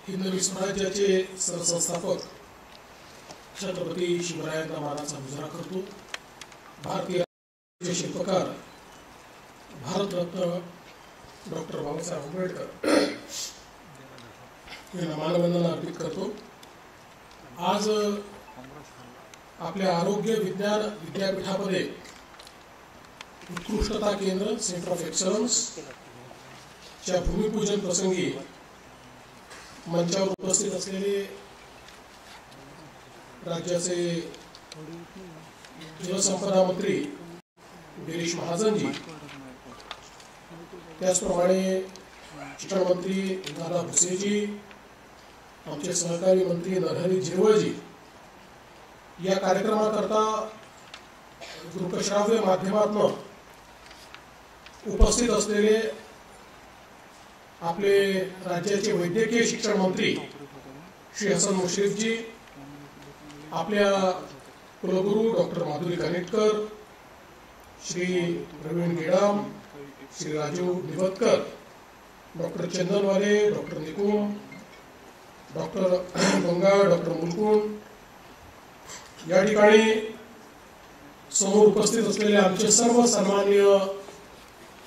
हिंदवी स्वराज्याचे सरसंस्थापक छत्रपती शिवरायांना मानाचा मुजरा करतो। भारतीय शिल्पकार भारतरत्न डॉक्टर बाबासाहेब आंबेडकर यांना मानवंदना अर्पित करतो। आज आपल्या आरोग्य विज्ञान विद्यापीठामध्ये उत्कृष्टता केंद्र सेंटर ऑफ एक्सलन्स च्या भूमिपूजन प्रसंगी मंचावर उपस्थित असलेले राज्याचे जलसंपदा मंत्री गिरीश महाजनजी, त्याचप्रमाणे शिक्षण मंत्री दादा भुसेजी, आमचे सहकारी मंत्री नरहरी झिरवळजी, या कार्यक्रमाकरता दृकश्राव्य माध्यमातून उपस्थित असलेले आपले राज्याचे वैद्यकीय शिक्षण मंत्री श्री हसन मुश्रीफजी, आपल्या कुलगुरू doctor Madhuri Kanitkar, Shri Pravin Gedam, Shri Raju Nibatkar, doctor Chandanwale, doctor Nikum, doctor Ganga, doctor Mulkund, या ठिकाणी समोर उपस्थित असलेले आमचे सर्व सन्माननीय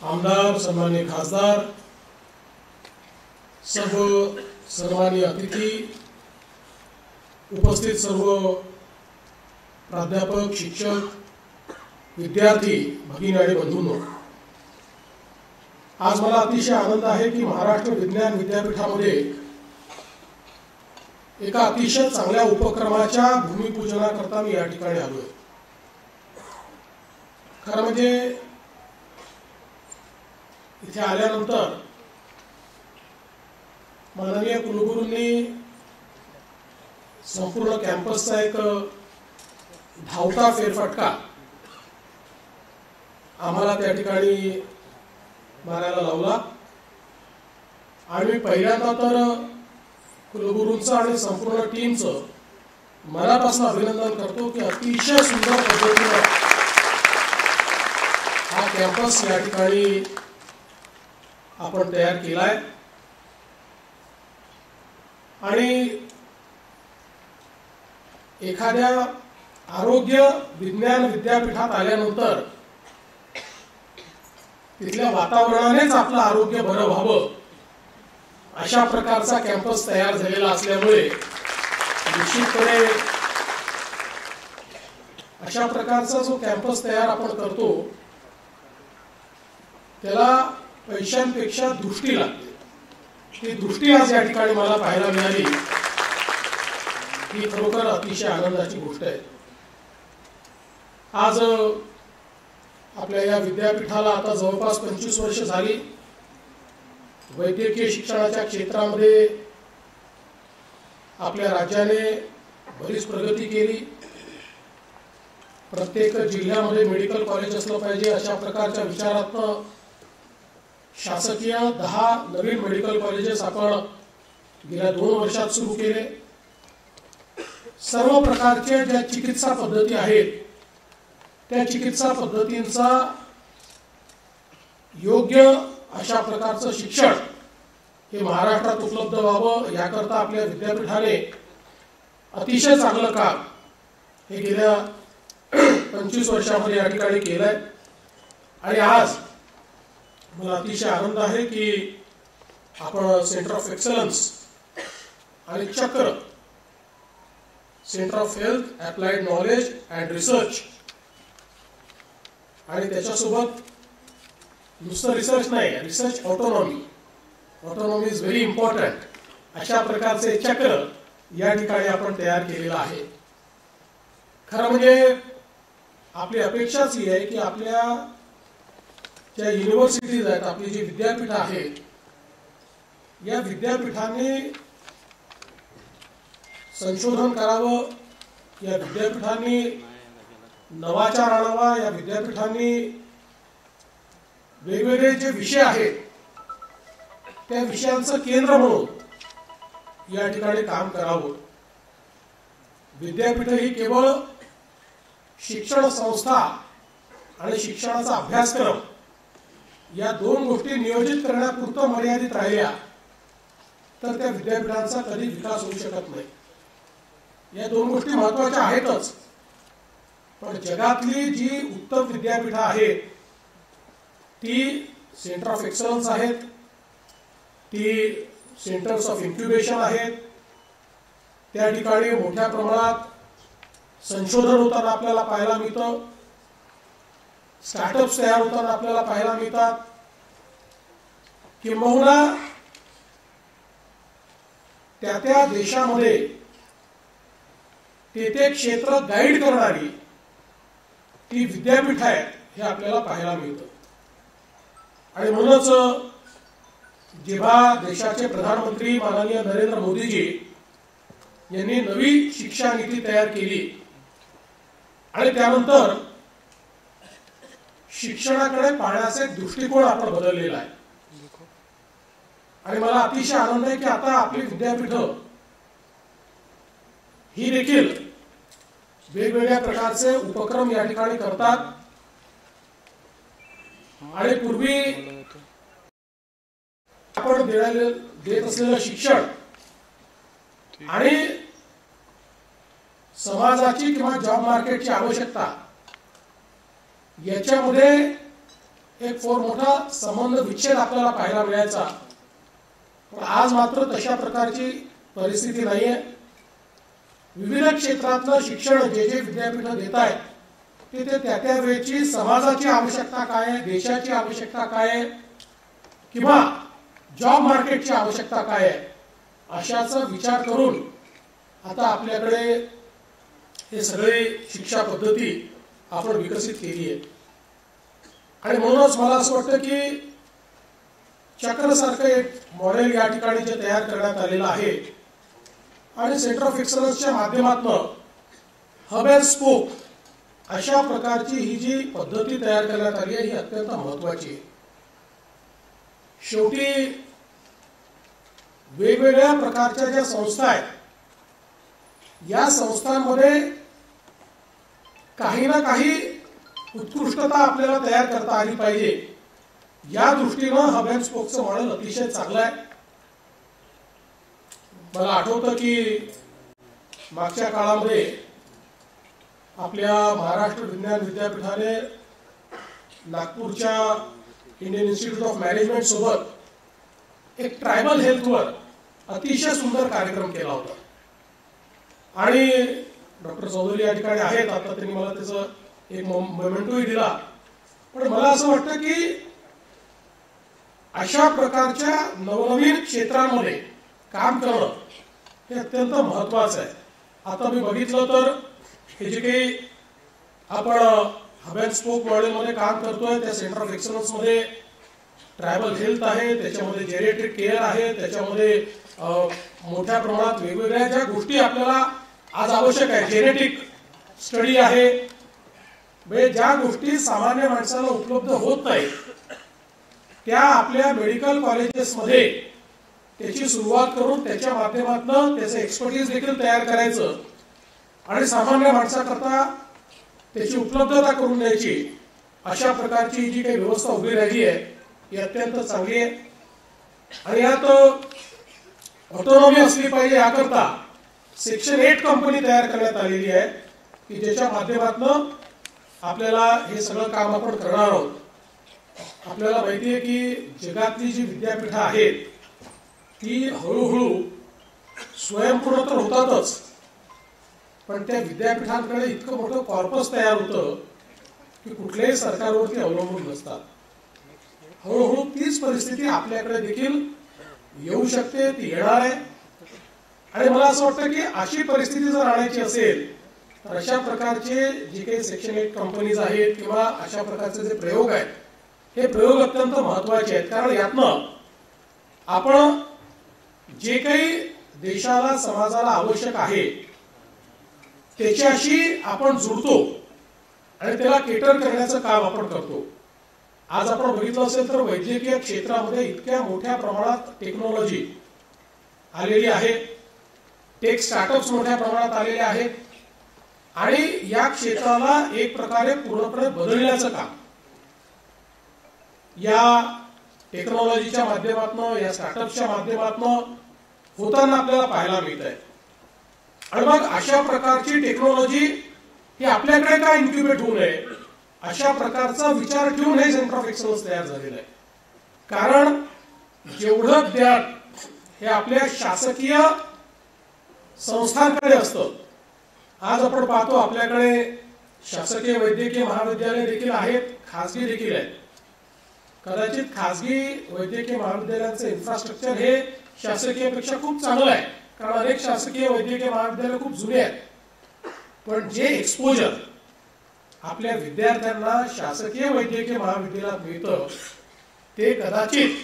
आमदार, सन्माननीय खासदार, सर्व सन्माननीय अतिथी, उपस्थित सर्व प्राध्यापक, शिक्षक, विद्यार्थी भगिनी आणि बंधूंनो, आज मला अतिशय आनंद आहे की महाराष्ट्र विज्ञान विद्यापीठामध्ये एका अतिशय चांगल्या उपक्रमाच्या भूमिपूजनाकरता मी या ठिकाणी आलोय। खरं म्हणजे इथे आल्यानंतर माननीय कुलगुरूंनी संपूर्ण कॅम्पसचा एक धावता फेरफटका आम्हाला त्या ठिकाणी मारायला लावला आणि पहिल्यांदा तर कुलगुरूंचं आणि संपूर्ण टीमचं मनापासून अभिनंदन करतो की अतिशय सुंदर पद्धतीने हा कॅम्पस या ठिकाणी आपण तयार केलाय आणि एखाद्या आरोग्य विज्ञान विद्यापीठात आल्यानंतर तिथल्या वातावरणानेच आपलं आरोग्य बरं व्हावं अशा प्रकारचा कॅम्पस तयार झालेला असल्यामुळे निश्चितपणे अशा प्रकारचा जो कॅम्पस तयार आपण करतो त्याला पैशांपेक्षा दृष्टी लागते। ती दृष्टी आज या ठिकाणी मला पाहायला मिळाली ही खरोखर अतिशय आनंदाची गोष्ट आहे। आज आपल्या या विद्यापीठाला आता जवळपास 25 वर्ष झाली। वैद्यकीय शिक्षणाच्या क्षेत्रामध्ये आपल्या राज्याने बरीच प्रगती केली। प्रत्येक जिल्ह्यामध्ये मेडिकल कॉलेज असलं पाहिजे अशा प्रकारच्या विचारातून शासकीय 10 नवीन मेडिकल कॉलेजेस आपण गेल्या 2 वर्षात सुरू केले। सर्व प्रकारच्या ज्या चिकित्सा पद्धती आहेत त्या चिकित्सा पद्धतींचा योग्य अशा प्रकारचं शिक्षण हे महाराष्ट्रात उपलब्ध व्हावं याकरता आपल्या विद्यापीठाने अतिशय चांगलं काम हे गेल्या 25 वर्षांमध्ये या ठिकाणी केलंय आणि आज मला अतिशय आनंद आहे की आपण सेंटर ऑफ एक्सलन्स आणि चक्र centre of health applied knowledge and research आणि त्याच्यासोबत नुसतं रिसर्च नाही, research autonomy is very important अशा प्रकारचे चक्र या ठिकाणी आपण तयार केलेलं आहे। खरं म्हणजे आपली अपेक्षाच ही आहे की आपल्या ज्या युनिव्हर्सिटीज आहेत, आपली जी विद्यापीठ आहेत, या विद्यापीठांनी संशोधन करावं, या विद्यापीठांनी नवाचार आणावा, या विद्यापीठांनी वेगवेगळे जे विषय आहेत त्या विषयांचं केंद्र म्हणून या ठिकाणी काम करावं। विद्यापीठ ही केवळ शिक्षण संस्था आणि शिक्षणाचा अभ्यासक्रम या 2 गोष्टी नियोजित करण्यापुरतं मर्यादित राहिल्या तर त्या विद्यापीठांचा कधी विकास होऊ शकत नाही. या दोन गोष्टी महत्त्वाच्या आहेतच, पण जगातली जी उत्तम विद्यापीठं आहेत ती सेंटर ऑफ एक्सलन्स आहेत, ती सेंटर्स ऑफ इन्क्युबेशन आहेत. त्या ठिकाणी मोठ्या प्रमाणात संशोधन होताना आपल्याला पाहायला मिळतं, स्टार्टअप्स तयार होताना आपल्याला पाहायला मिळतात. किंबहुना त्या त्या देशामध्ये ते क्षेत्र गाईड करणारी ती विद्यापीठ आहेत हे आपल्याला पाहायला मिळतं. आणि म्हणूनच जेव्हा देशाचे प्रधानमंत्री माननीय नरेंद्र मोदीजी यांनी नवी शिक्षा नीती तयार केली आणि त्यानंतर शिक्षणाकडे पाहण्याचा एक दृष्टिकोन आपण बदललेला आहे. आणि मला अतिशय आनंद आहे की आता आपली विद्यापीठं ही देखील वेगवेगळ्या प्रकारचे उपक्रम या ठिकाणी करतात. आणि पूर्वी आपण देत असलेलं शिक्षण आणि समाजाची किंवा जॉब मार्केटची आवश्यकता याच्यामध्ये एक फार मोठा संबंध विच्छेद आपल्याला पाहायला मिळायचा. पण आज मात्र तशा प्रकारची परिस्थिती नाहीये. विविध क्षेत्रातलं शिक्षण जे जे विद्यापीठ देत आहेत ते त्या त्या वेळची समाजाची आवश्यकता काय आहे, देशाची आवश्यकता काय आहे किंवा जॉब मार्केटची आवश्यकता काय आहे अशाचा विचार करून आता आपल्याकडे हे सगळे शिक्षा पद्धती आपण विकसित केली आहे. आणि म्हणूनच मला असं वाटतं की चक्रसारखं एक मॉडेल या ठिकाणी जे तयार करण्यात आलेलं आहे आणि सेंटर ऑफ एक्सलन्सच्या माध्यमातून हब अँड स्पोक अशा प्रकारची ही जी पद्धती तयार करण्यात आली आहे ही अत्यंत महत्त्वाची आहे. शेवटी वेगवेगळ्या प्रकारच्या ज्या संस्था आहेत या संस्थांमध्ये काही ना काही उत्कृष्टता आपल्याला तयार करता आली पाहिजे. या दृष्टीनं हब अँड स्पोकचं मॉडेल अतिशय चांगलं आहे. मला आठवतं की मागच्या काळामध्ये आपल्या महाराष्ट्र विज्ञान विद्यापीठाने नागपूरच्या इंडियन इन्स्टिट्यूट ऑफ मॅनेजमेंट सोबत एक ट्रायबल हेल्थवर अतिशय सुंदर कार्यक्रम केला होता. आणि डॉक्टर चौधरी या ठिकाणी आहेत, आता त्यांनी मला त्याचं एक मोमेंटोही दिला. पण मला असं वाटतं की अशा प्रकारच्या नवनवीन क्षेत्रांमध्ये काम करणं हे अत्यंत महत्त्वाचं आहे. आता मी बघितलं तर हे जे काही आपण हब अँड स्पोक मॉडेलमध्ये काम करतोय त्या सेंटर ऑफ एक्सलन्स मध्ये ट्रायबल हेल्थ आहे, त्याच्यामध्ये जेरिएट्रिक केअर आहे, त्याच्यामध्ये मोठ्या प्रमाणात वेगवेगळ्या ज्या गोष्टी आपल्याला आज आवश्यक आहे, जेनेटिक स्टडी आहे, म्हणजे ज्या गोष्टी सामान्य माणसाला उपलब्ध होत नाही त्या आपल्या मेडिकल कॉलेजेसमध्ये त्याची सुरुवात करून त्याच्या माध्यमातून त्याचं एक्सपर्टीज देखील तयार करायचं आणि सामान्य माणसाकरता त्याची उपलब्धता करून द्यायची. अशा प्रकारची जी काही व्यवस्था उभी राहिली आहे ही अत्यंत चांगली आहे. आणि यात ऑटोनॉमी असली पाहिजे याकरता सेक्शन 8 कंपनी तयार करण्यात आलेली आहे की ज्याच्या माध्यमातून आपल्याला हे सगळं काम आपण करणार आहोत. आपल्याला माहिती आहे की जगातली जी विद्यापीठं आहेत ती हळूहळू स्वयंपूर्ण तर होतातच, पण त्या विद्यापीठांकडे इतकं मोठं कॉर्पस तयार होतं की कुठल्याही सरकारवरती अवलंबून नसतात. हळूहळू तीच परिस्थिती आपल्याकडे देखील येऊ शकते, ती येणार आहे. आणि मला असं वाटतं की अशी परिस्थिती जर आणायची असेल तर अशा प्रकारचे जे काही सेक्शन 8 कंपनीज आहेत किंवा अशा प्रकारचे जे प्रयोग आहेत हे प्रयोग अत्यंत महत्त्वाचे आहेत. कारण यातनं आपण जे काही देशाला समाजाला आवश्यक आहे त्याच्याशी आपण जुळतो आणि त्याला केटर करण्याचं काम आपण करतो. आज आपण बघितलं असेल तर वैद्यकीय क्षेत्रामध्ये इतक्या मोठ्या प्रमाणात टेक्नॉलॉजी आलेली आहे, टेक स्टार्टअप्स मोठ्या प्रमाणात आलेले आहेत आणि या क्षेत्राला एक प्रकारे पूर्णपणे बदलण्याचं काम या टेक्नॉलॉजीच्या माध्यमातून, या स्टार्टअपच्या माध्यमातून होताना आपल्याला पाहायला मिळत आहे. आणि मग अशा प्रकारची टेक्नॉलॉजी ही आपल्याकडे काय इन्क्युबेट होऊ नये अशा प्रकारचा विचार ठेवून हे सेंटर ऑफ एक्सलन्स तयार झालेलं आहे. कारण जेवढं ज्ञान हे आपल्या शासकीय संस्थांकडे असतं, आज आपण पाहतो आपल्याकडे शासकीय वैद्यकीय महाविद्यालय देखील आहेत, खासगी देखील आहेत. कदाचित खासगी वैद्यकीय महाविद्यालयांचं इन्फ्रास्ट्रक्चर हे शासकीयपेक्षा खूप चांगलं आहे, कारण अनेक शासकीय वैद्यकीय महाविद्यालय खूप जुने आहेत. पण जे एक्सपोजर आपल्या विद्यार्थ्यांना शासकीय वैद्यकीय महाविद्यालयात मिळतं ते कदाचित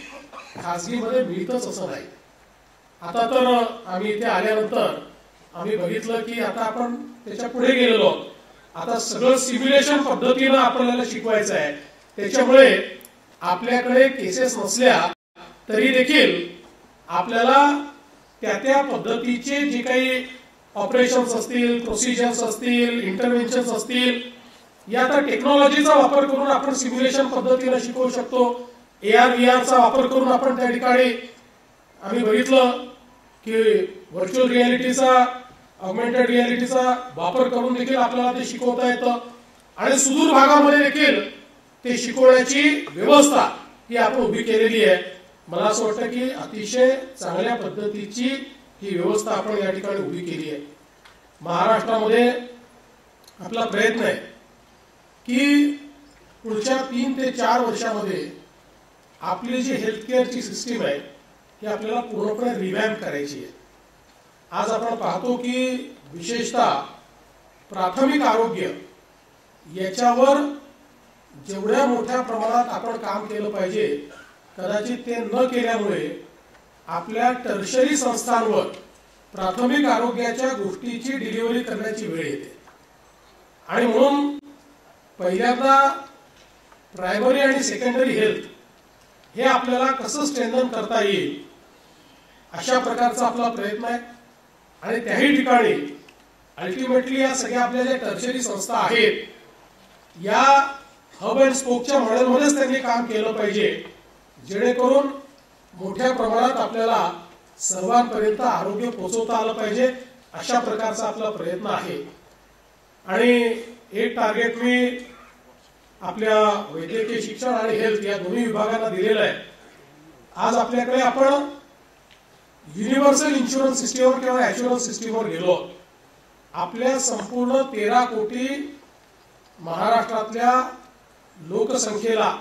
खासगीमध्ये मिळतच असं नाही. आता तर आम्ही इथे आल्यानंतर आम्ही बघितलं की आता आपण त्याच्या पुढे गेलेलो. आता सगळं सिम्युलेशन पद्धतीनं आपल्याला शिकवायचं आहे. त्याच्यामुळे आपल्याकडे केसेस नसल्या तरी देखील आपल्याला त्या पद्धतीचे जे काही ऑपरेशन्स असतील, प्रोसिजर्स असतील, इंटरव्हेन्शन्स असतील, या आता टेक्नॉलॉजीचा वापर करून आपण सिम्युलेशन पद्धतीनं शिकवू शकतो. AR VR चा वापर करून आपण त्या ठिकाणी आम्ही बघितलं की व्हर्च्युअल रियालिटीचा, ऑगमेंटेड रियालिटीचा वापर करून देखील आपल्याला ते शिकवता येतं. आणि सुदूर भागामध्ये देखील ते शिकवण्याची व्यवस्था ही आपण उभी केलेली आहे. मला असं वाटतं की अतिशय चांगल्या पद्धतीची ही व्यवस्था आपण या ठिकाणी उभी केली आहे. महाराष्ट्रामध्ये आपला प्रयत्न आहे की पुढच्या 3 ते 4 वर्षामध्ये आपली जी हेल्थकेअरची सिस्टीम आहे ही आपल्याला पूर्णपणे रिव्हॅम्प करायची आहे. आज आपण पाहतो की विशेषतः प्राथमिक आरोग्य याच्यावर जेवढ्या मोठ्या प्रमाणात आपण काम केलं पाहिजे, कदाचित ते न केल्यामुळे आपल्या टर्शरी संस्थांवर प्राथमिक आरोग्याच्या गोष्टीची डिलिव्हरी करण्याची वेळ येते. आणि म्हणून पहिल्यांदा प्रायमरी आणि सेकंडरी हेल्थ हे आपल्याला कसं स्ट्रेंथन करता येईल अशा प्रकारचा आपला प्रयत्न आहे. आणि त्याही ठिकाणी अल्टिमेटली या सगळ्या आपल्या ज्या टर्शरी संस्था आहेत या हब अँड स्पोकच्या मॉडेलमध्येच त्यांनी काम केलं पाहिजे, जेणेकरून मोठ्या प्रमाणात आपल्याला सर्वांपर्यंत आरोग्य पोहोचवता आलं पाहिजे अशा प्रकारचा आपला प्रयत्न आहे. आणि एक टार्गेट मी आपल्या वैद्यकीय शिक्षण आणि हेल्थ या दोन्ही विभागांना दिलेलं आहे. आज आपल्याकडे आपण युनिव्हर्सल इन्शुरन्स सिस्टीमवर किंवा ॲच्युरन्स सिस्टीमवर गेलो. आपल्या संपूर्ण 13 कोटी महाराष्ट्रातल्या लोकसंख्येला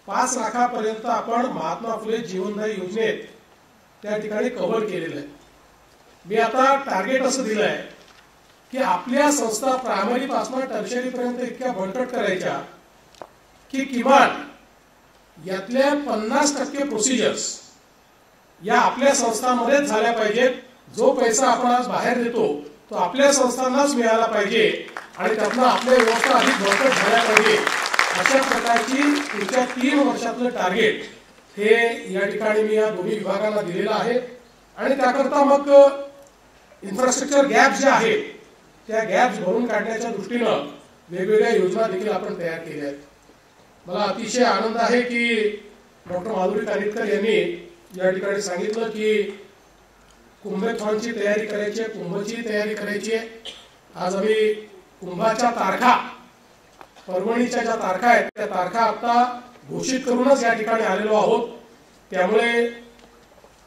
5 लाखापर्यंत आपण महात्मा फुले जीवनदायी योजनेत त्या ठिकाणी कव्हर केलेलं आहे. मी आता टार्गेट असं दिलं आहे की आपल्या संस्था प्रायमरी पासून टर्शरी पर्यंत इतक्या बळकट करायच्या की किमान यातल्या 50% प्रोसिजर्स या आपल्या संस्थांमध्येच झाल्या पाहिजेत. जो पैसा आपण आज बाहेर देतो तो आपल्या संस्थांनाच मिळाला पाहिजे आणि त्यातनं आपल्या व्यवस्था अधिक बळकट झाल्या पाहिजे. अशा प्रकारची पुढच्या 3 वर्षातलं टार्गेट हे या ठिकाणी मी या दोन्ही विभागांना दिलेलं आहे. आणि त्याकरता मग इन्फ्रास्ट्रक्चर गॅप जे आहेत त्या गॅप्स भरून काढण्याच्या दृष्टीनं वेगवेगळ्या योजना देखील आपण तयार केल्या आहेत. मला अतिशय आनंद आहे की डॉक्टर माधुरी कानिटकर यांनी या ठिकाणी सांगितलं की कुंभथॉनची तयारी करायची आहे, कुंभची तयारी करायची आहे. आज आम्ही कुंभाच्या तारखा, परभणीच्या ज्या तारखा आहेत त्या तारखा आता घोषित करूनच या ठिकाणी आलेलो आहोत. त्यामुळे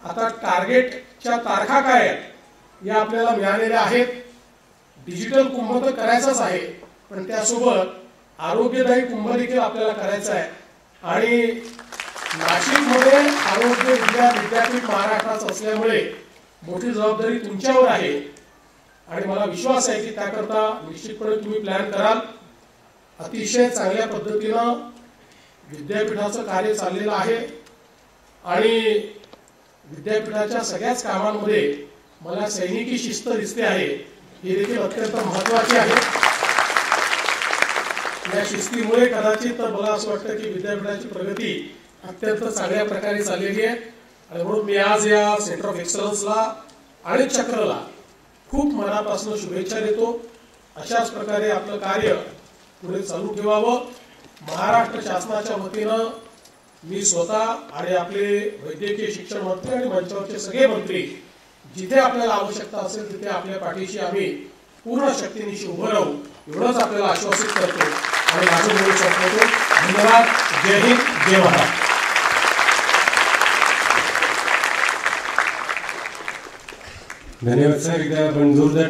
आता टार्गेटच्या तारखा काय आहेत या आपल्याला मिळालेल्या आहेत. डिजिटल कुंभ तर करायचाच आहे, पण त्यासोबत आरोग्यदायी कुंभ देखील आपल्याला करायचा आहे. आणि नाशिकमध्ये आरोग्य विद्यापीठ महाराष्ट्राचं असल्यामुळे मोठी जबाबदारी तुमच्यावर आहे आणि मला विश्वास आहे की त्याकरता निश्चितपणे तुम्ही प्लॅन कराल. अतिशय चांगल्या पद्धतीनं विद्यापीठाचं कार्य चाललेलं आहे आणि विद्यापीठाच्या सगळ्याच कामांमध्ये मला सैनिकी शिस्त दिसते आहे. ही देखील अत्यंत महत्वाची आहे. या शिस्तीमुळे कदाचित मला असं वाटतं की विद्यापीठाची प्रगती अत्यंत चांगल्या प्रकारे चाललेली आहे. आणि म्हणून मी आज या सेंटर ऑफ एक्सलन्सला आणि चक्रला खूप मनापासून शुभेच्छा देतो. अशाच प्रकारे आपलं कार्य पुढे चालू ठेवावं. महाराष्ट्र शासनाच्या वतीनं मी स्वतः आणि आपले वैद्यकीय शिक्षण मंत्री आणि मंचावरचे सगळे मंत्री जिथे आपल्याला आवश्यकता असेल तिथे आपल्या पाठीशी आम्ही पूर्ण शक्तीनिशी उभं राहू एवढंच आपल्याला आश्वासित करतो आणि माझं बोलू संपवतो. धन्यवाद. जय हिंद, जय महाराष्ट्र. धन्यवाद सर. एकदा आपण जोरदार